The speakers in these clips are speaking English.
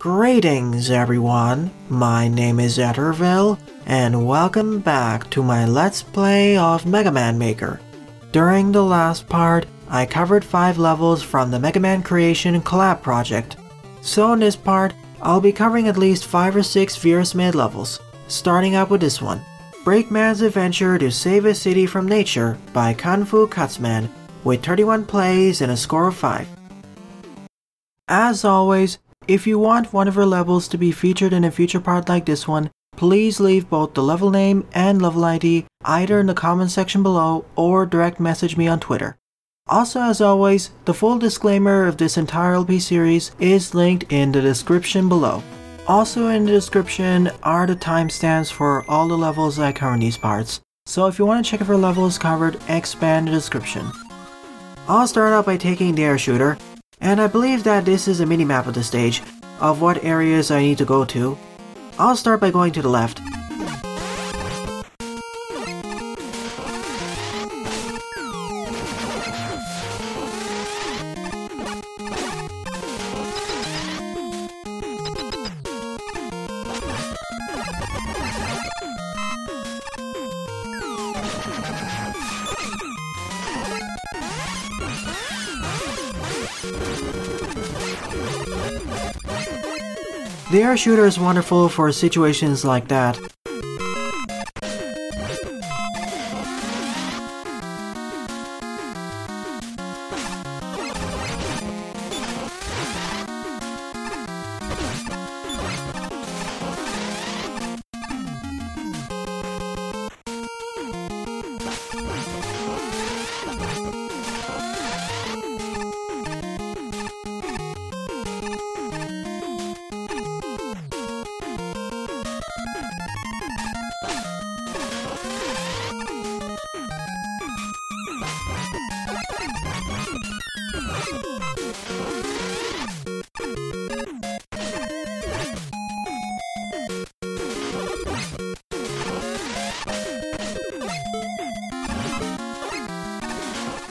Greetings everyone, my name is Etterville, and welcome back to my Let's Play of Mega Man Maker. During the last part, I covered 5 levels from the Mega Man Creation collab project. So in this part, I'll be covering at least 5 or 6 Virus made levels, starting out with this one. Breakman's Adventure to Save a City from Nature by Kung Fu Cutsman, with 31 plays and a score of 5. As always, if you want one of your levels to be featured in a future part like this one, please leave both the level name and level ID either in the comment section below or direct message me on Twitter. Also, as always, the full disclaimer of this entire LP series is linked in the description below. Also in the description are the timestamps for all the levels I cover in these parts, so if you want to check if your level is covered, expand the description. I'll start out by taking the air shooter, and I believe that this is a mini-map of the stage, of what areas I need to go to. I'll start by going to the left. The air shooter is wonderful for situations like that.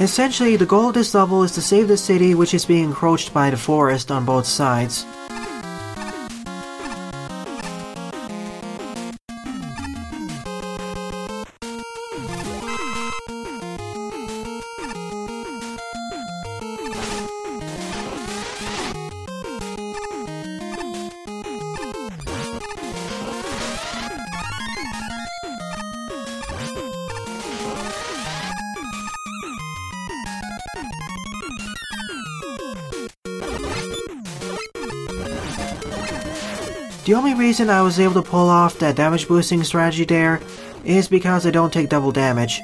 Essentially, the goal of this level is to save the city, which is being encroached by the forest on both sides. The only reason I was able to pull off that damage boosting strategy there is because I don't take double damage.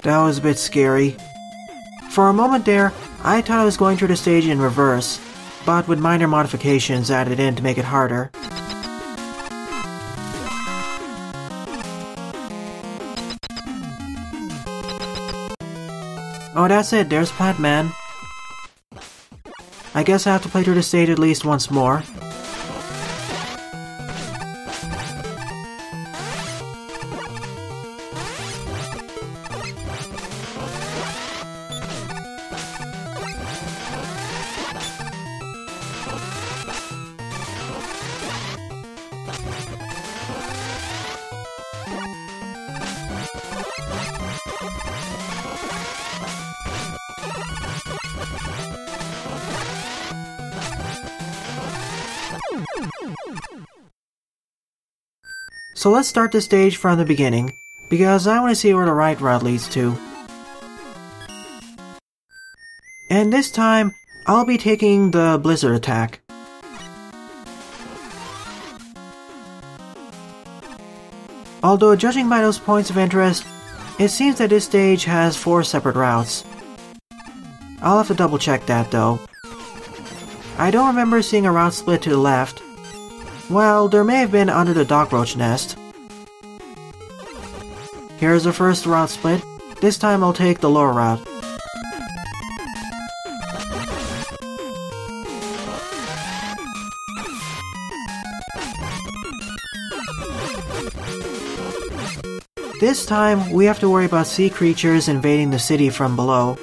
That was a bit scary. For a moment there, I thought I was going through the stage in reverse, but with minor modifications added in to make it harder. Oh, that's it, there's Plant Man. I guess I have to play through the stage at least once more. So let's start the stage from the beginning, because I want to see where the right route leads to. And this time, I'll be taking the Blizzard attack. Although judging by those points of interest, it seems that this stage has 4 separate routes. I'll have to double check that though. I don't remember seeing a route split to the left. Well, there may have been under the Dockroach nest. Here's the first route split. This time I'll take the lower route. This time, we have to worry about sea creatures invading the city from below.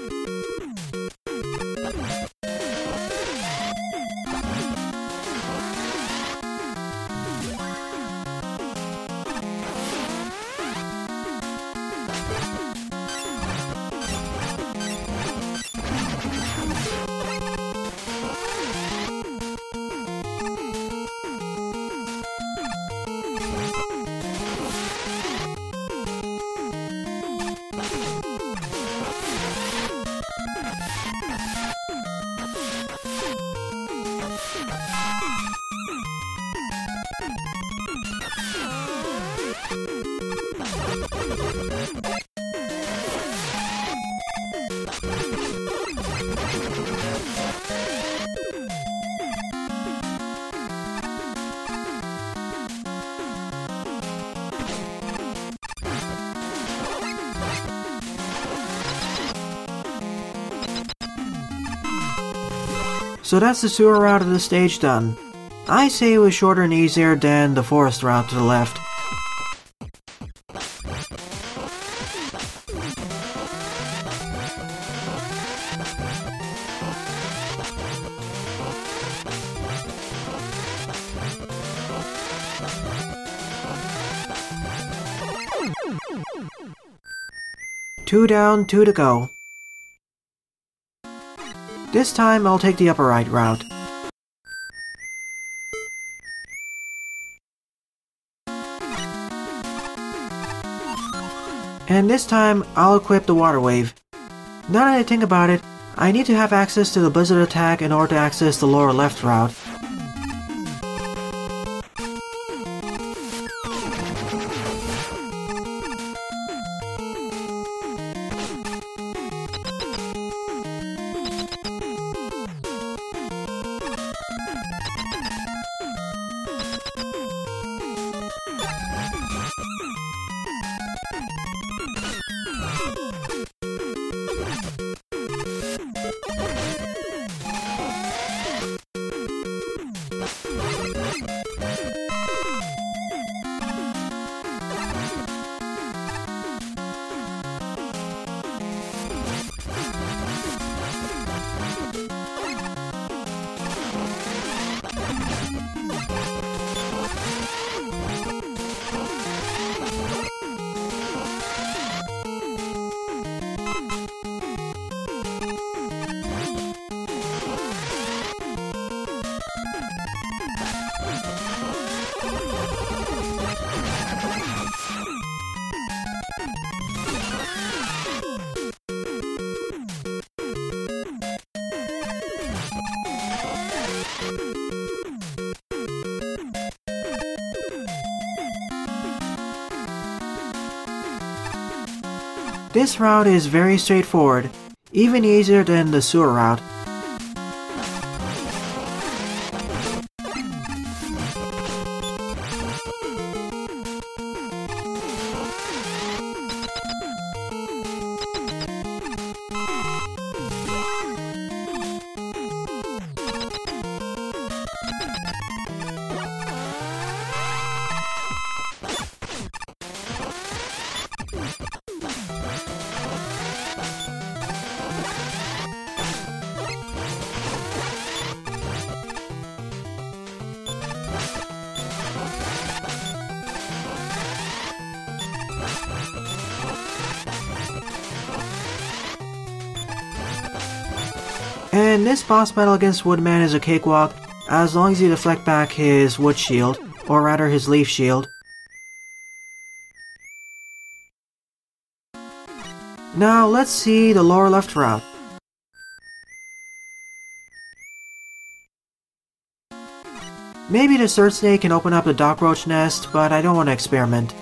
So that's the sewer route of the stage done. I say it was shorter and easier than the forest route to the left. Two down, 2 to go. This time I'll take the upper right route. And this time I'll equip the water wave. Now that I think about it, I need to have access to the blizzard attack in order to access the lower left route. This route is very straightforward, even easier than the sewer route. And this boss battle against Woodman is a cakewalk, as long as you deflect back his wood shield, or rather his leaf shield. Now let's see the lower left route. Maybe the Surd Snake can open up the Dockroach nest, but I don't want to experiment.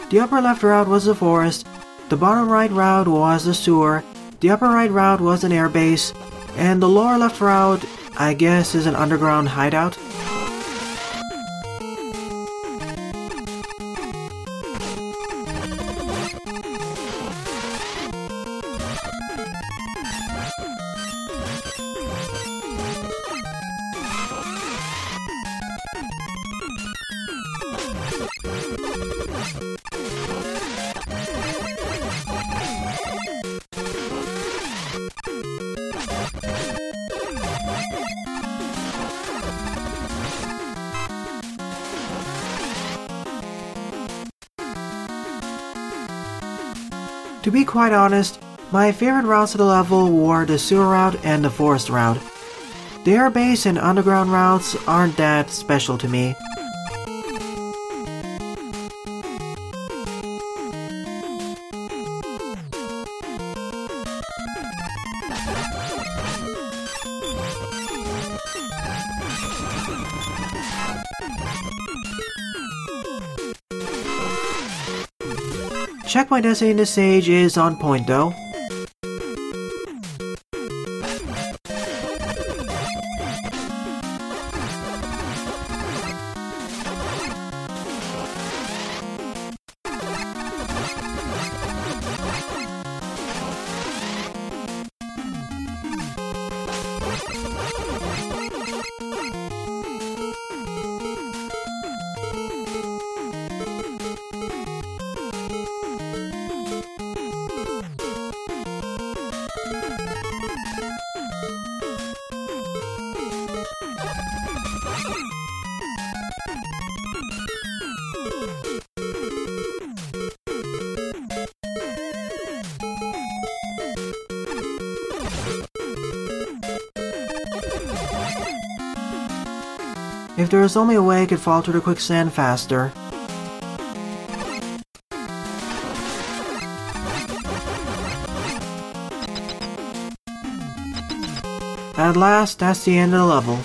The upper left route was the forest, the bottom right route was the sewer, the upper right route was an airbase, and the lower left route, I guess, is an underground hideout. To be quite honest, my favorite routes of the level were the sewer route and the forest route. The airbase and underground routes aren't that special to me. Checkpoint density in this stage is on point though. If there was only a way I could fall through the quicksand faster. At last, that's the end of the level.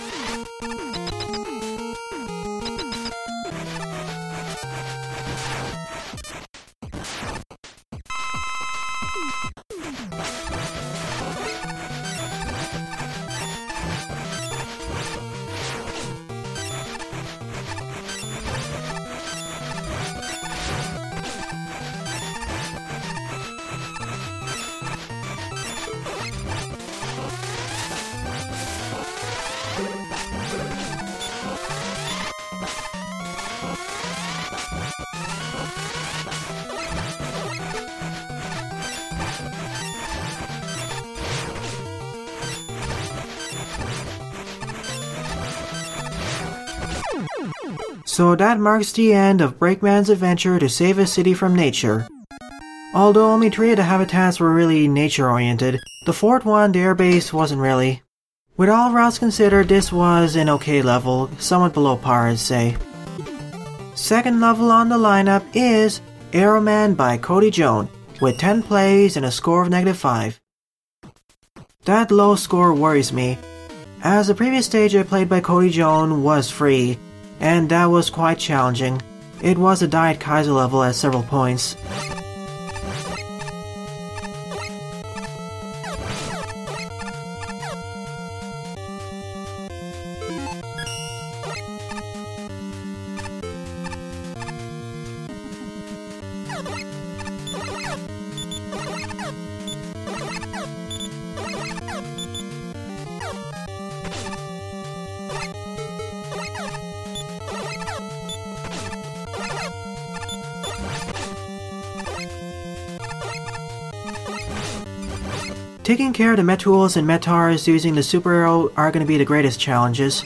So that marks the end of Brakeman's adventure to save a city from nature. Although only 3 of the habitats were really nature-oriented, the 4th one, the airbase, wasn't really. With all routes considered, this was an okay level, somewhat below par I'd say. Second level on the lineup is Aeroman by CODIJOYN, with 10 plays and a score of -5. That low score worries me, as the previous stage I played by CODIJOYN was free, and that was quite challenging. It was a Diet Kaiser level at several points. Taking care of the Metools and Metars using the Super Arrow are going to be the greatest challenges.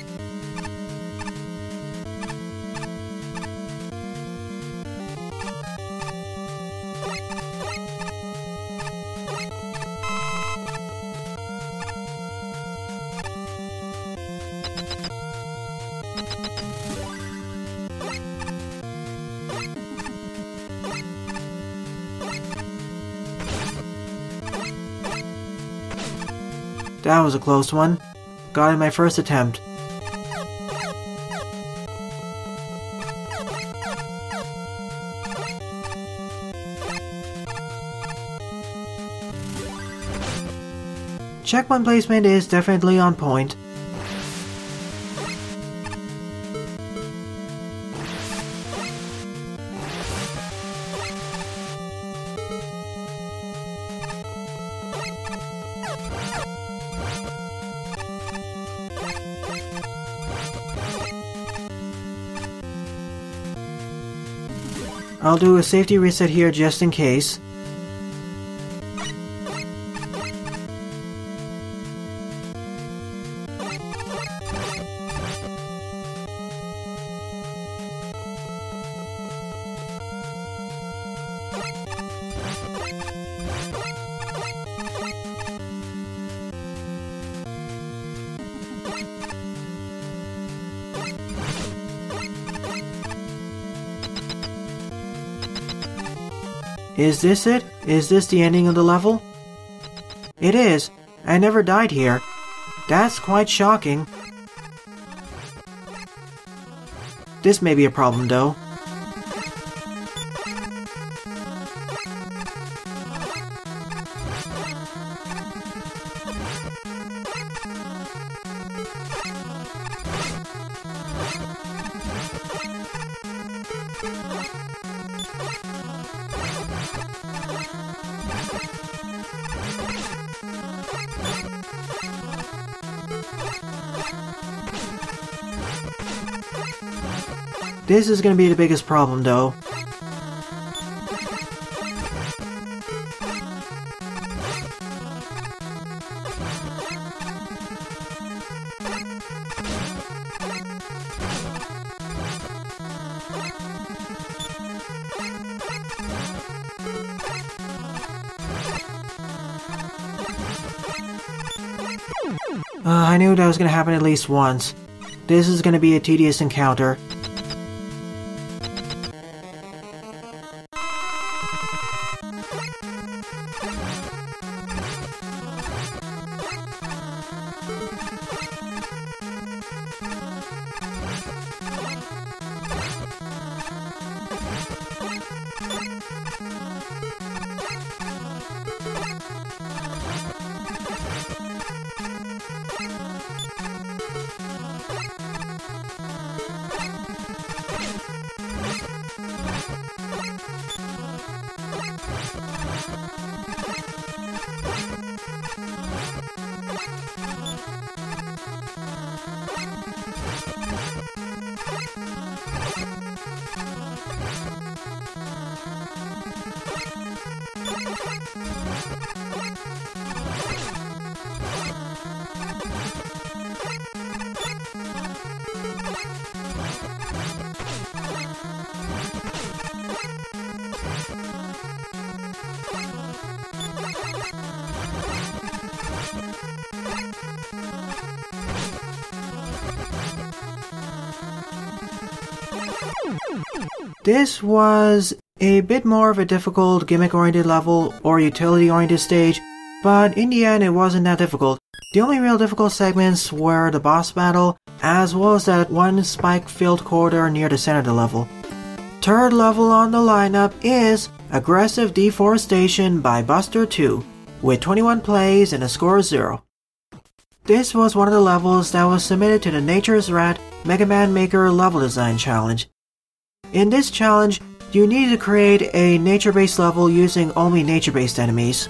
That was a close one. Got it in my first attempt. Checkpoint placement is definitely on point. I'll do a safety reset here just in case. Is this it? Is this the ending of the level? It is. I never died here. That's quite shocking. This may be a problem though. This is gonna be the biggest problem though. I knew that was gonna happen at least once. This is gonna be a tedious encounter. This was a bit more of a difficult gimmick-oriented level or utility-oriented stage, but in the end it wasn't that difficult. The only real difficult segments were the boss battle, as well as that one spike-filled corridor near the center of the level. Third level on the lineup is Aggressive Deforestation by Buster 2, with 21 plays and a score of 0. This was one of the levels that was submitted to the Nature's Rat Mega Man Maker Level Design Challenge. In this challenge, you need to create a nature-based level using only nature-based enemies.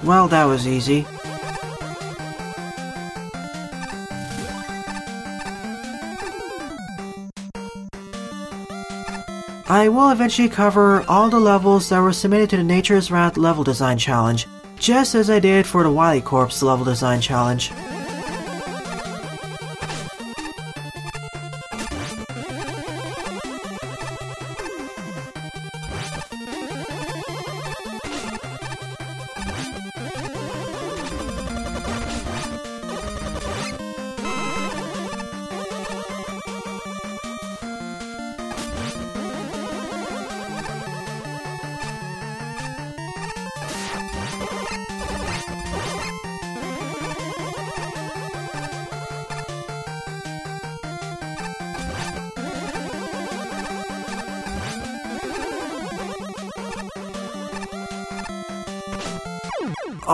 Well, that was easy. I will eventually cover all the levels that were submitted to the Nature's Wrath level design challenge, just as I did for the Wily Corpse level design challenge.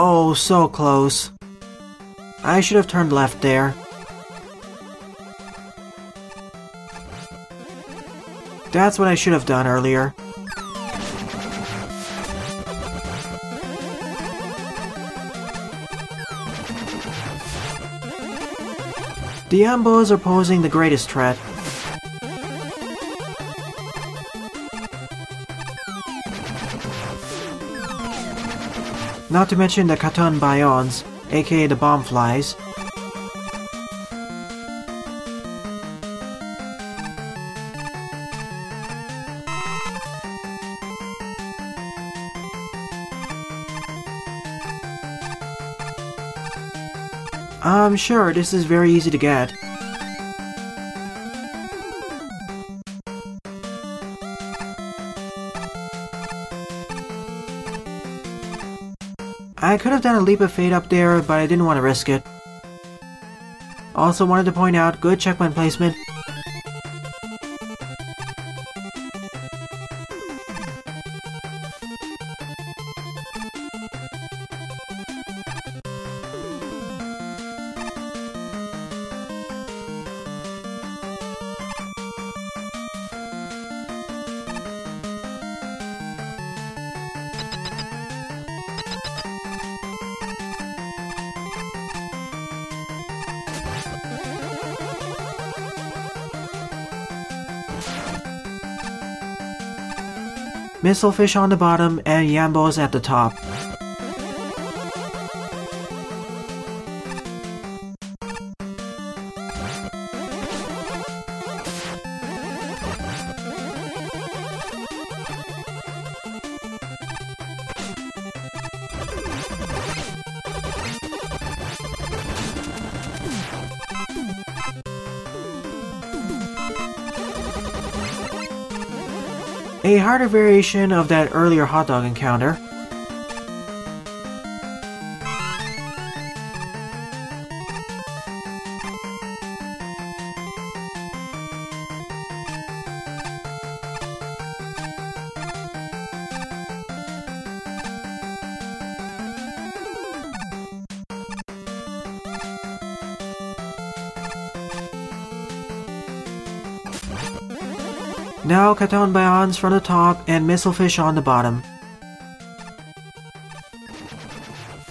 Oh, so close. I should have turned left there. That's what I should have done earlier. The Ambos are posing the greatest threat. Not to mention the Katon Bayons, aka the bomb flies. I'm sure this is very easy to get. I could have done a leap of fate up there, but I didn't want to risk it. Also wanted to point out, good checkpoint placement. Missilefish on the bottom and Yambos at the top. A harder variation of that earlier hot dog encounter. Now Katon Bayons from the top and Missilefish on the bottom.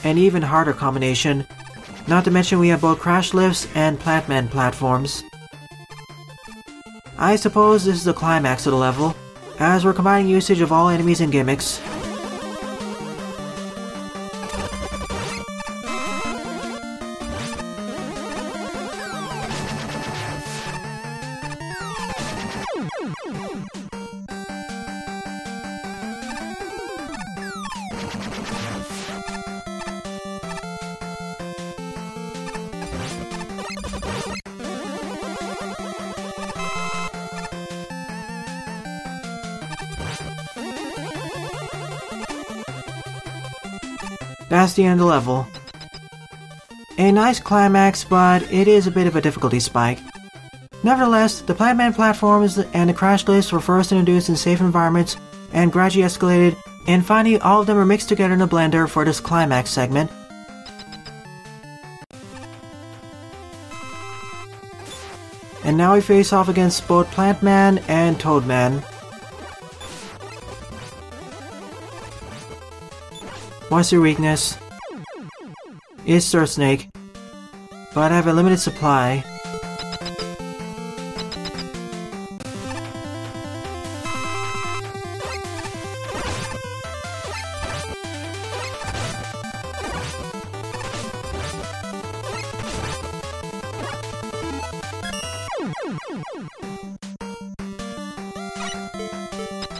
An even harder combination, not to mention we have both crash lifts and Plantman platforms. I suppose this is the climax of the level, as we're combining usage of all enemies and gimmicks. That's the end of the level. A nice climax, but it is a bit of a difficulty spike. Nevertheless, the Plantman platforms and the crash lifts were first introduced in safe environments and gradually escalated, and finally all of them are mixed together in a blender for this climax segment. And now we face off against both Plantman and Toadman. What's your weakness? is Sir Snake, but I have a limited supply.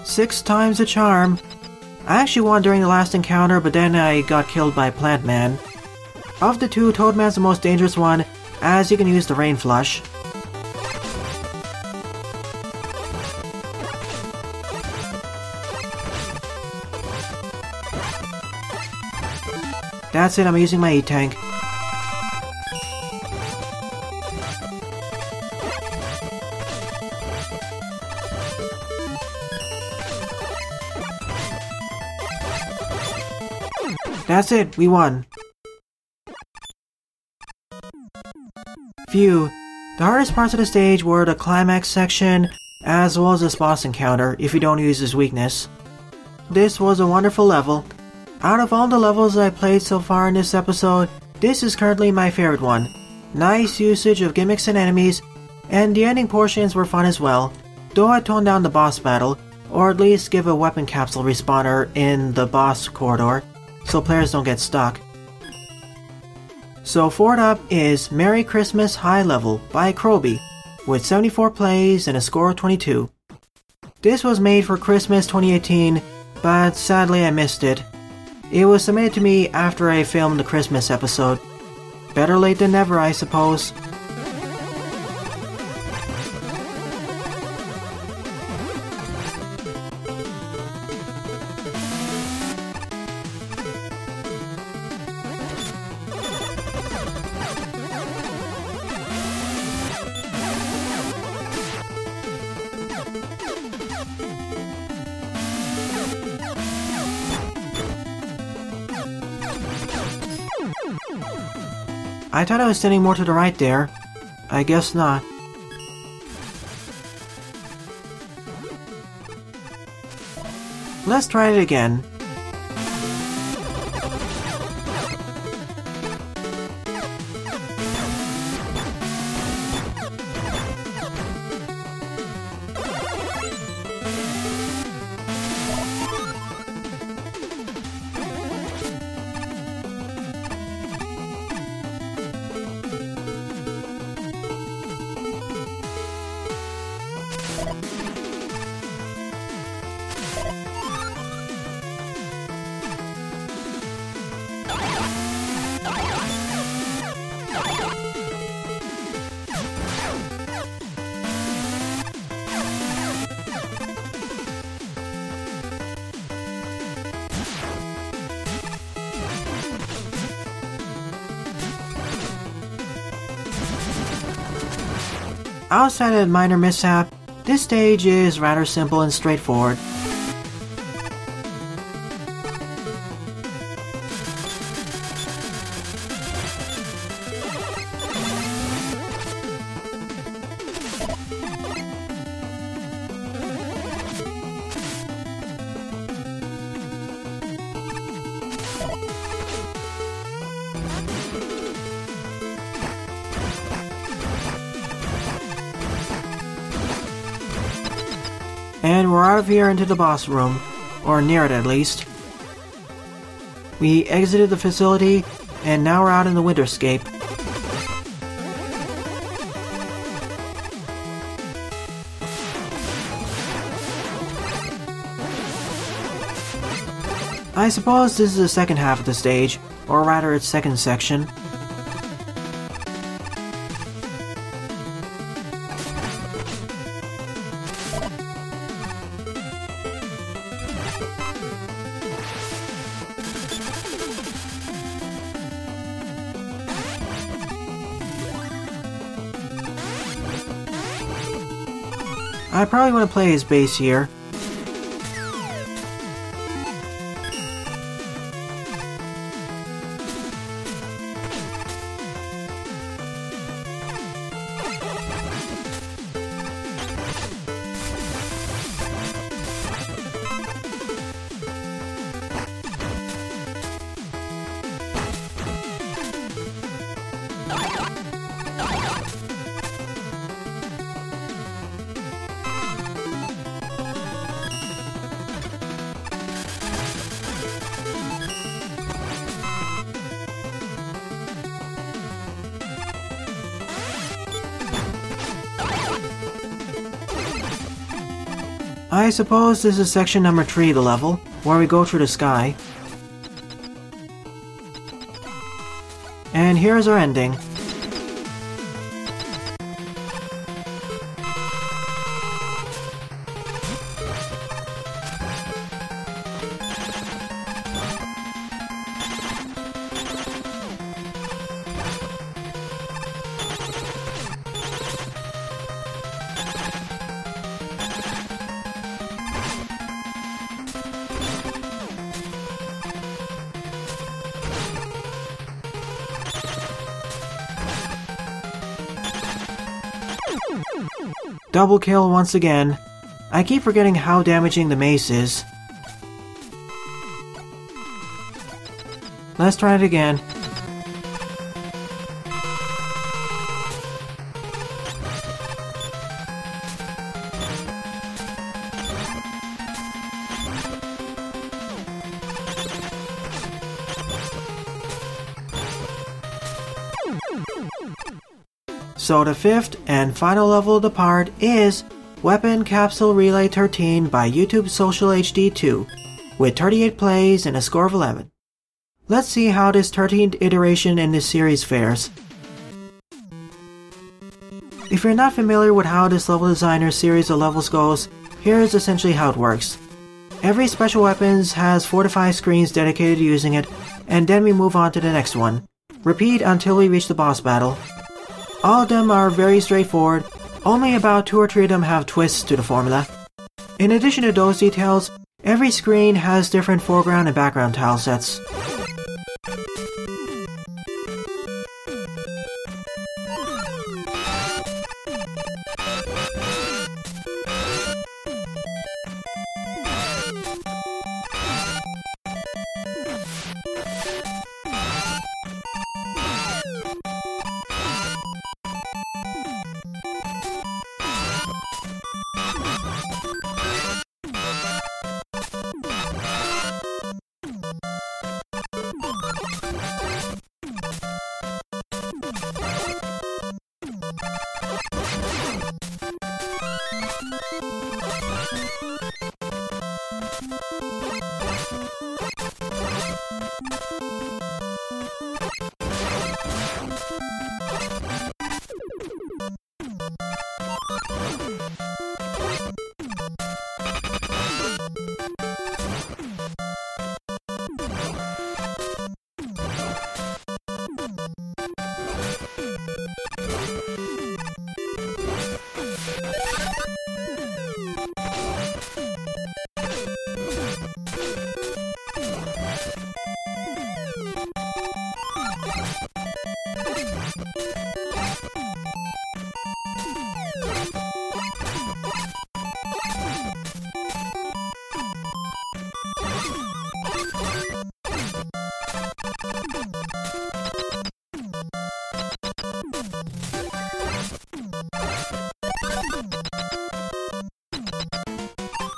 Six times the charm. I actually won during the last encounter, but then I got killed by Plant Man. Of the two, Toadman's the most dangerous one, as you can use the Rain Flush. That's it, I'm using my E-Tank. That's it, we won. Phew. The hardest parts of the stage were the climax section, as well as this boss encounter, if you don't use his weakness. This was a wonderful level. Out of all the levels I played so far in this episode, this is currently my favorite one. Nice usage of gimmicks and enemies, and the ending portions were fun as well, though I toned down the boss battle, or at least give a weapon capsule respawner in the boss corridor, so players don't get stuck. So forward up is Merry Christmas High Level by Croby, with 74 plays and a score of 22. This was made for Christmas 2018, but sadly I missed it. It was submitted to me after I filmed the Christmas episode. Better late than never, I suppose. I thought I was standing more to the right there. I guess not. Let's try it again. Outside of a minor mishap, this stage is rather simple and straightforward. And we're out of here into the boss room, or near it at least. We exited the facility, and now we're out in the winterscape. I suppose this is the second half of the stage, or rather its second section. I probably want to play his bass here. I suppose this is section number 3 of the level, where we go through the sky. And here's our ending. Double kill once again. I keep forgetting how damaging the mace is. Let's try it again. So the 5th and final level of the part is Weapon Capsule Relay 13 by YouTube Social HD 2, with 38 plays and a score of 11. Let's see how this 13th iteration in this series fares. If you're not familiar with how this level designer series of levels goes, here is essentially how it works. Every special weapons has 4 to 5 screens dedicated to using it, and then we move on to the next one. Repeat until we reach the boss battle. All of them are very straightforward, only about 2 or 3 of them have twists to the formula. In addition to those details, every screen has different foreground and background tile sets.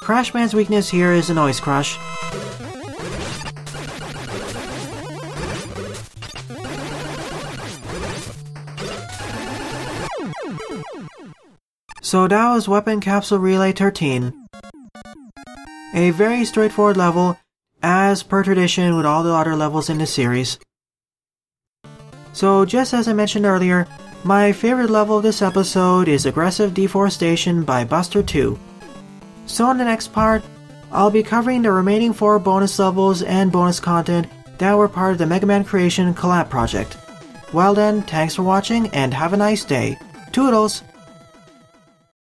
Crashman's weakness here is a noise crush. So that was Weapon Capsule Relay 13. A very straightforward level, as per tradition with all the other levels in this series. So just as I mentioned earlier, my favorite level of this episode is Aggressive Deforestation by Buster 2. So in the next part, I'll be covering the remaining 4 bonus levels and bonus content that were part of the Mega Man Creation collab project. Well then, thanks for watching and have a nice day. Toodles!